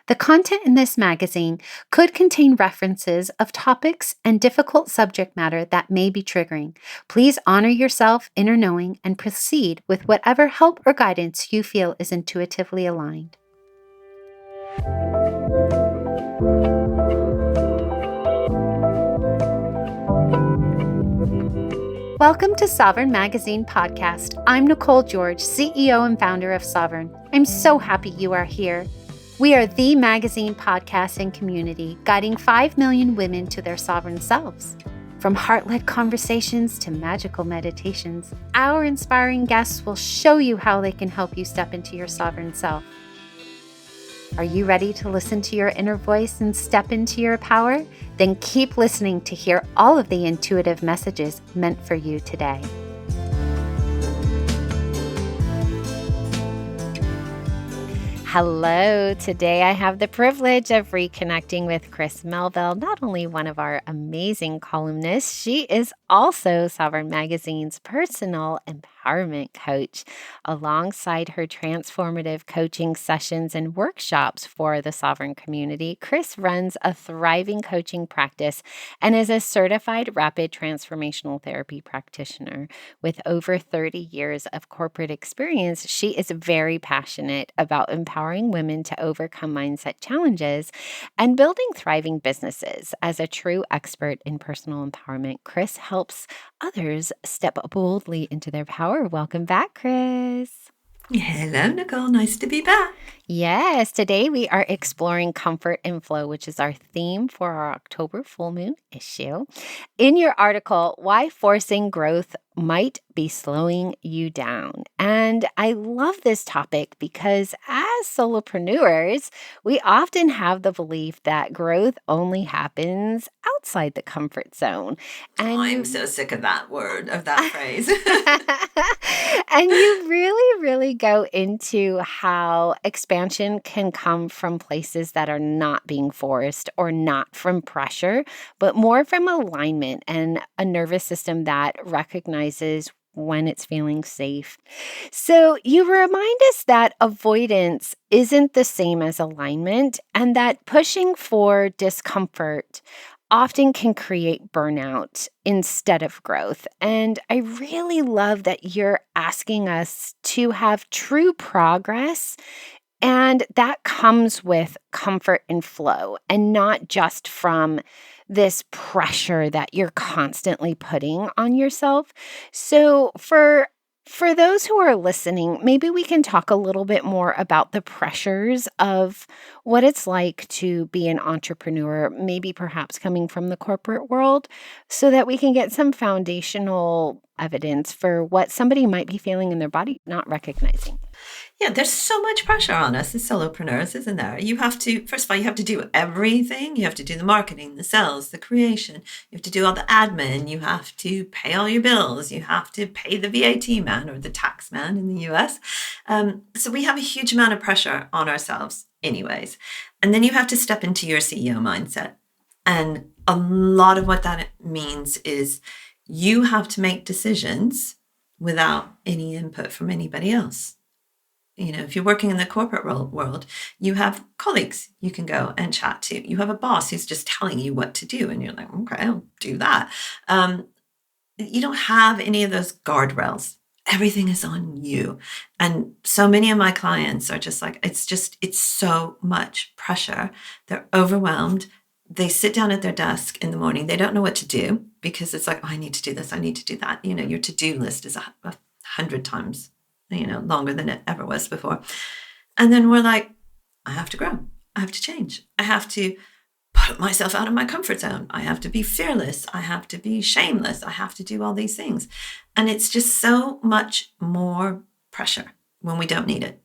The content in this magazine could contain references of topics and difficult subject matter that may be triggering. Please honor yourself, inner knowing, and proceed with whatever help or guidance you feel is intuitively aligned. Welcome to Sovereign Magazine Podcast. I'm Nicole George, CEO and founder of Sovereign. I'm so happy you are here. We are the magazine podcast and community guiding 5 million women to their sovereign selves. From heart-led conversations to magical meditations, our inspiring guests will show you how they can help you step into your sovereign self. Are you ready to listen to your inner voice and step into your power? Then keep listening to hear all of the intuitive messages meant for you today. Hello. Today I have the privilege of reconnecting with Chris Melville, not only one of our amazing columnists, she is also Sovereign Magazine's personal empowerment coach. Alongside her transformative coaching sessions and workshops for the Sovereign community, Chris runs a thriving coaching practice and is a certified rapid transformational therapy practitioner. With over 30 years of corporate experience, she is very passionate about empowering women to overcome mindset challenges and building thriving businesses. As a true expert in personal empowerment, Chris helps others step boldly into their power. Welcome back, Chris. Hello, Nicole. Nice to be back. Yes, today we are exploring comfort and flow, which is our theme for our October full moon issue. In your article, Why Forcing Growth Might Be Slowing You Down. And I love this topic because as solopreneurs, we often have the belief that growth only happens outside the comfort zone. And I'm so sick of that word, of that phrase. And you really go into how expansion can come from places that are not being forced or not from pressure, but more from alignment and a nervous system that recognizes when it's feeling safe. So you remind us that avoidance isn't the same as alignment and that pushing for discomfort often can create burnout instead of growth. And I really love that you're asking us to have true progress, and that comes with comfort and flow and not just from this pressure that you're constantly putting on yourself. So for those who are listening, maybe we can talk a little bit more about the pressures of what it's like to be an entrepreneur, maybe perhaps coming from the corporate world, so that we can get some foundational evidence for what somebody might be feeling in their body, not recognizing. Yeah, there's so much pressure on us as solopreneurs, isn't there? You have to, first of all, you have to do everything. You have to do the marketing, the sales, the creation. You have to do all the admin. You have to pay all your bills. You have to pay the VAT man or the tax man in the US. So we have a huge amount of pressure on ourselves anyways. And then you have to step into your CEO mindset. And a lot of what that means is you have to make decisions without any input from anybody else. You know, if you're working in the corporate world, you have colleagues you can go and chat to. You have a boss who's just telling you what to do. And you're like, okay, I'll do that. You don't have any of those guardrails. Everything is on you. And so many of my clients are just like, it's so much pressure. They're overwhelmed. They sit down at their desk in the morning. They don't know what to do because it's like, oh, I need to do this. I need to do that. You know, your to-do list is 100 times longer than it ever was before. And then we're like, I have to grow. I have to change. I have to put myself out of my comfort zone. I have to be fearless. I have to be shameless. I have to do all these things. And it's just so much more pressure when we don't need it.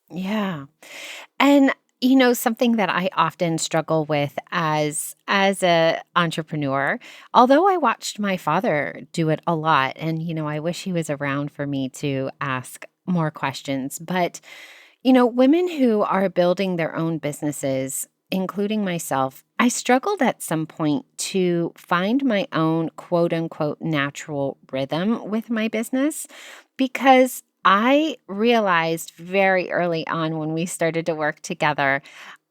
Yeah. And something that I often struggle with as a entrepreneur, although I watched my father do it a lot, and I wish he was around for me to ask more questions, but women who are building their own businesses, including myself, I struggled at some point to find my own quote unquote natural rhythm with my business because I realized very early on when we started to work together,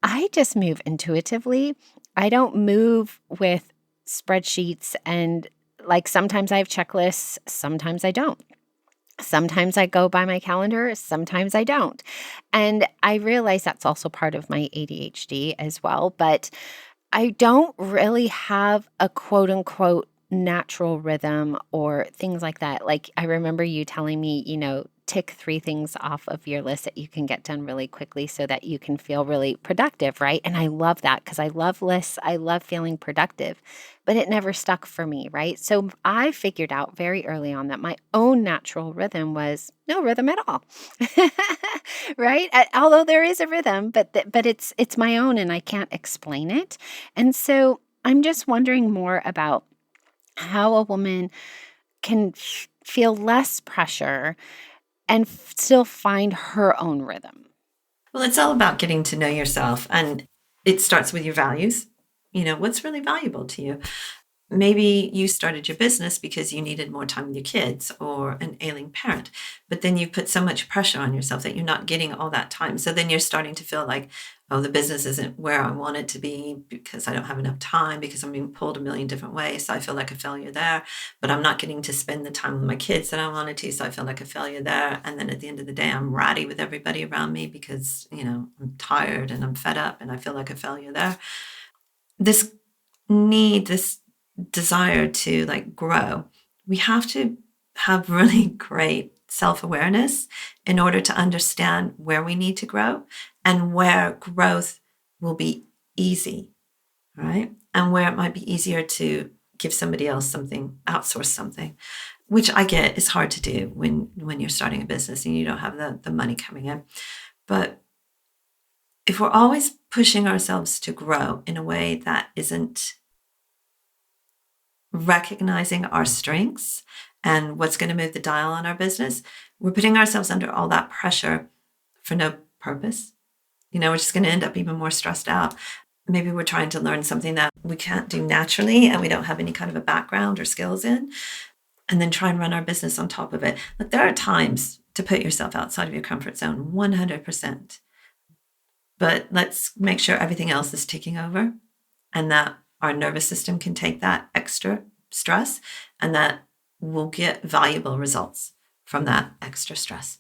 I just move intuitively. I don't move with spreadsheets and like sometimes I have checklists, sometimes I don't. Sometimes I go by my calendar, sometimes I don't. And I realize that's also part of my ADHD as well, but I don't really have a quote unquote natural rhythm or things like that. Like I remember you telling me, tick 3 things off of your list that you can get done really quickly so that you can feel really productive, right? And I love that because I love lists. I love feeling productive, but it never stuck for me, right? So I figured out very early on that my own natural rhythm was no rhythm at all. Right? Although there is a rhythm, but it's my own and I can't explain it. And so I'm just wondering more about how a woman can feel less pressure and still find her own rhythm. Well, it's all about getting to know yourself, and it starts with your values. What's really valuable to you? Maybe you started your business because you needed more time with your kids or an ailing parent, but then you put so much pressure on yourself that you're not getting all that time. So then you're starting to feel like, oh, the business isn't where I want it to be because I don't have enough time, because I'm being pulled a million different ways. So I feel like a failure there, but I'm not getting to spend the time with my kids that I wanted to. So I feel like a failure there. And then at the end of the day, I'm ratty with everybody around me because, I'm tired and I'm fed up and I feel like a failure there. This desire to like grow, we have to have really great self-awareness in order to understand where we need to grow and where growth will be easy, right? And where it might be easier to give somebody else something, outsource something, which I get is hard to do when you're starting a business and you don't have the money coming in. But if we're always pushing ourselves to grow in a way that isn't recognizing our strengths and what's going to move the dial on our business, we're putting ourselves under all that pressure for no purpose. We're just going to end up even more stressed out. Maybe we're trying to learn something that we can't do naturally and we don't have any kind of a background or skills in, and then try and run our business on top of it. But there are times to put yourself outside of your comfort zone, 100%. But let's make sure everything else is taking over and that our nervous system can take that extra stress and that we'll get valuable results from that extra stress.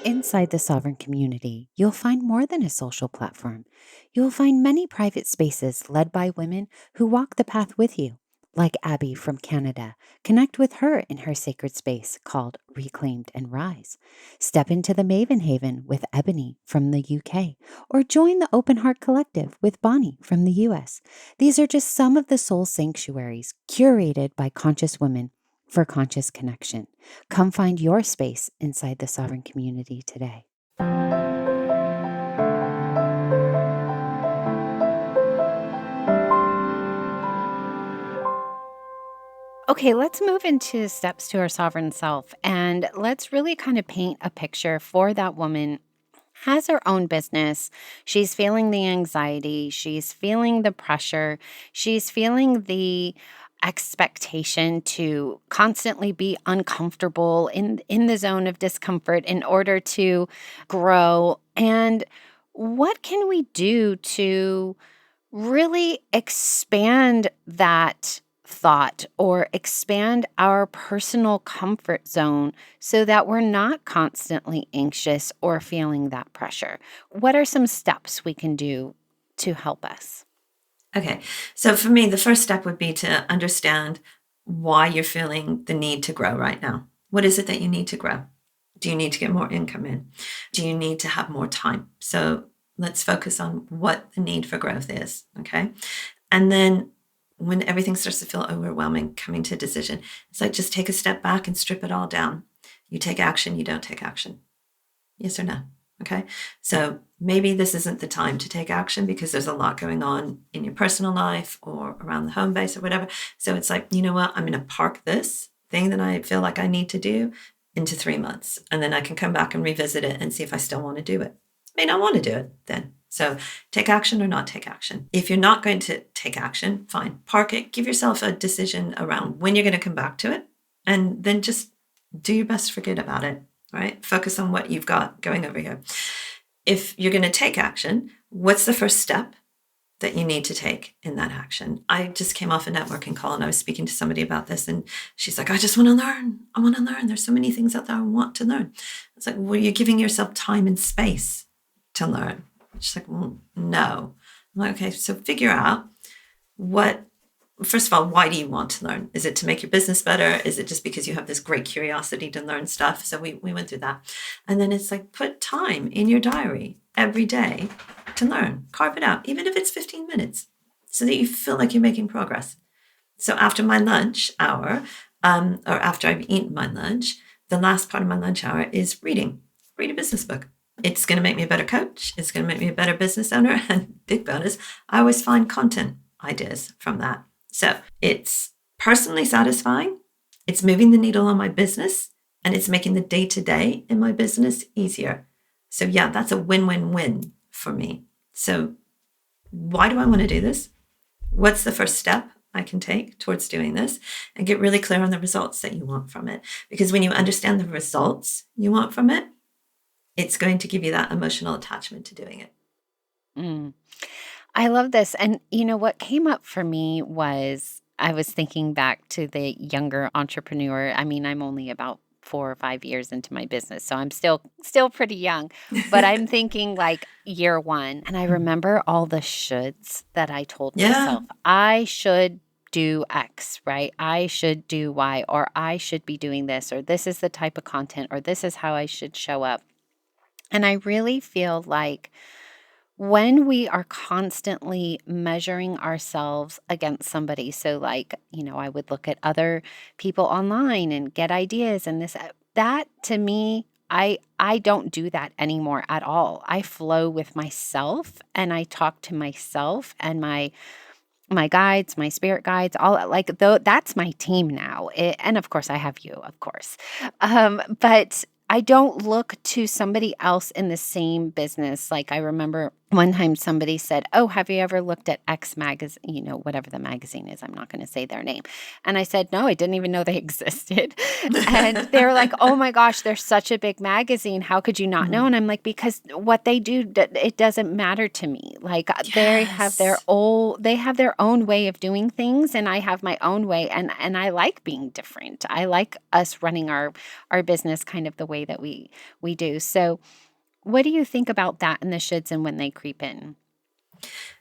Inside the Sovereign community, you'll find more than a social platform. You'll find many private spaces led by women who walk the path with you, like Abby from Canada. Connect with her in her sacred space called Reclaimed and Rise. Step into the Maven Haven with Ebony from the UK, or join the Open Heart Collective with Bonnie from the US. These are just some of the soul sanctuaries curated by conscious women for conscious connection. Come find your space inside the Sovereign community today. Okay, let's move into steps to our sovereign self and let's really kind of paint a picture for that woman has her own business. She's feeling the anxiety, she's feeling the pressure, she's feeling the expectation to constantly be uncomfortable in the zone of discomfort in order to grow. And what can we do to really expand that thought or expand our personal comfort zone so that we're not constantly anxious or feeling that pressure? What are some steps we can do to help us? Okay, so for me, the first step would be to understand why you're feeling the need to grow right now. What is it that you need to grow? Do you need to get more income in? Do you need to have more time? So let's focus on what the need for growth is, okay? And then when everything starts to feel overwhelming, coming to a decision, it's like just take a step back and strip it all down. You take action, you don't take action. Yes or no? Okay. So maybe this isn't the time to take action because there's a lot going on in your personal life or around the home base or whatever. So it's like, you know what? I'm going to park this thing that I feel like I need to do into 3 months. And then I can come back and revisit it and see if I still want to do it. I may not want to do it then. So take action or not take action. If you're not going to take action, fine, park it, give yourself a decision around when you're going to come back to it, and then just do your best to forget about it, right? Focus on what you've got going over here. if you're going to take action, what's the first step that you need to take in that action? I just came off a networking call and I was speaking to somebody about this, and she's like, I just want to learn. I want to learn. There's so many things out there I want to learn. It's like, well, you're giving yourself time and space to learn. She's like, well, no. I'm like, okay, so figure out first of all, why do you want to learn? Is it to make your business better? Is it just because you have this great curiosity to learn stuff? So we went through that. And then it's like, put time in your diary every day to learn. Carve it out, even if it's 15 minutes, so that you feel like you're making progress. So after my lunch hour, or after I've eaten my lunch, the last part of my lunch hour is reading. Read a business book. It's going to make me a better coach. It's going to make me a better business owner. And big bonus, I always find content ideas from that. So it's personally satisfying, it's moving the needle on my business, and it's making the day-to-day in my business easier. So yeah, that's a win-win-win for me. So why do I want to do this? What's the first step I can take towards doing this? And get really clear on the results that you want from it. Because when you understand the results you want from it, it's going to give you that emotional attachment to doing it. Mm. I love this. And what came up for me was I was thinking back to the younger entrepreneur. I mean, I'm only about 4 or 5 years into my business, so I'm still pretty young. But I'm thinking like year one, and I remember all the shoulds that I told myself. I should do X, right? I should do Y, or I should be doing this, or this is the type of content, or this is how I should show up. And I really feel like when we are constantly measuring ourselves against somebody, so like, I would look at other people online and get ideas and this, that to me, I don't do that anymore at all. I flow with myself and I talk to myself and my guides, my spirit guides, all like though that's my team now. And of course I have you, of course. But I don't look to somebody else in the same business. Like I remember one time somebody said, oh, have you ever looked at X magazine, whatever the magazine is, I'm not going to say their name. And I said, no, I didn't even know they existed. And they were like, oh my gosh, they're such a big magazine. How could you not know? And I'm like, because what they do, it doesn't matter to me. Like they have their own way of doing things and I have my own way. And I like being different. I like us running our business kind of the way that we do. So what do you think about that and the shoulds and when they creep in?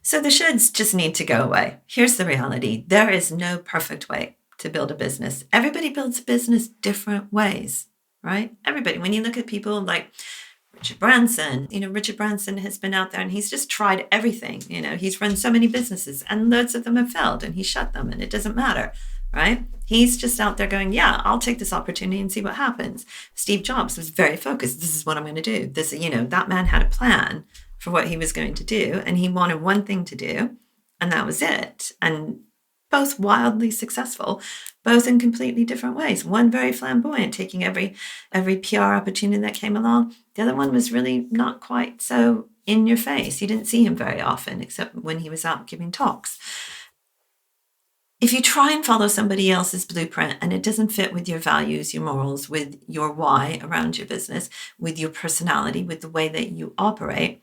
So the shoulds just need to go away. Here's the reality. There is no perfect way to build a business. Everybody builds a business different ways, right? Everybody. When you look at people like Richard Branson, Richard Branson has been out there and he's just tried everything. He's run so many businesses and loads of them have failed and he shut them and it doesn't matter, right? He's just out there going, yeah, I'll take this opportunity and see what happens. Steve Jobs was very focused. This is what I'm going to do. That man had a plan for what he was going to do. And he wanted one thing to do. And that was it. And both wildly successful, both in completely different ways. One very flamboyant, taking every PR opportunity that came along. The other one was really not quite so in your face. You didn't see him very often, except when he was out giving talks. If you try and follow somebody else's blueprint and it doesn't fit with your values, your morals, with your why around your business, with your personality, with the way that you operate,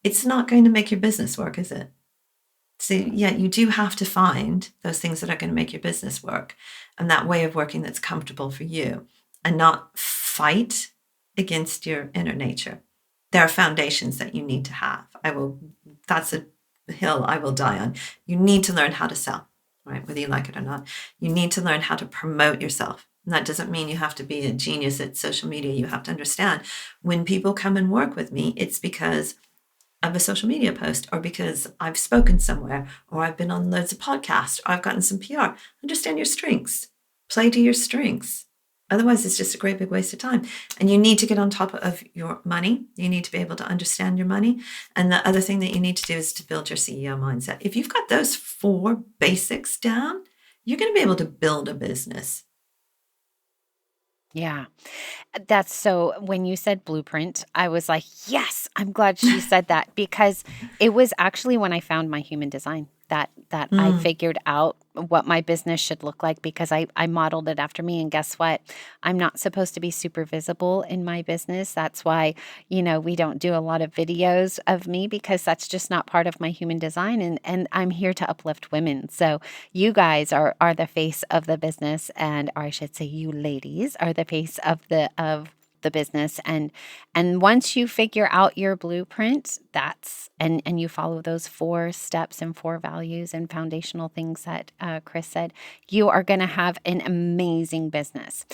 it's not going to make your business work, is it? So yeah, you do have to find those things that are going to make your business work and that way of working that's comfortable for you and not fight against your inner nature. There are foundations that you need to have. That's a hill I will die on. You need to learn how to sell. Right, whether you like it or not, you need to learn how to promote yourself. And that doesn't mean you have to be a genius at social media. You have to understand when people come and work with me, it's because of a social media post or because I've spoken somewhere or I've been on loads of podcasts or I've gotten some PR. Understand your strengths. Play to your strengths. Otherwise, it's just a great big waste of time. And you need to get on top of your money. You need to be able to understand your money. And the other thing that you need to do is to build your CEO mindset. If you've got those 4 basics down, you're going to be able to build a business. Yeah. That's so when you said blueprint, I was like, yes, I'm glad she said that because it was actually when I found my human design. that I figured out what my business should look like because I modeled it after me. And guess what? I'm not supposed to be super visible in my business. That's why, we don't do a lot of videos of me because that's just not part of my human design. And I'm here to uplift women. So you guys are the face of the business, or I should say you ladies are the face of the business. And once you figure out your blueprint, and you follow those 4 steps and 4 values and foundational things that Chris said, you are going to have an amazing business.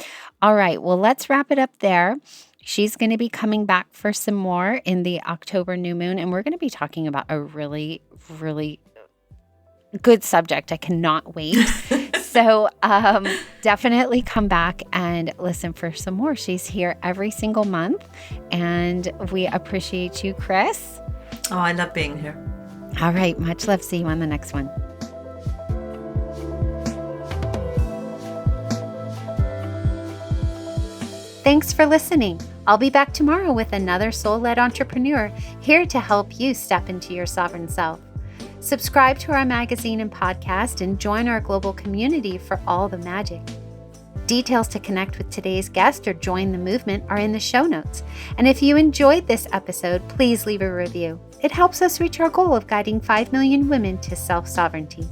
All right, well, let's wrap it up there. She's going to be coming back for some more in the October new moon, and we're going to be talking about a really, really good subject. I cannot wait. So definitely come back and listen for some more. She's here every single month, and we appreciate you, Chris. Oh, I love being here. All right. Much love. See you on the next one. Thanks for listening. I'll be back tomorrow with another soul-led entrepreneur here to help you step into your sovereign self. Subscribe to our magazine and podcast and join our global community for all the magic. Details to connect with today's guest or join the movement are in the show notes. And if you enjoyed this episode, please leave a review. It helps us reach our goal of guiding 5 million women to self-sovereignty.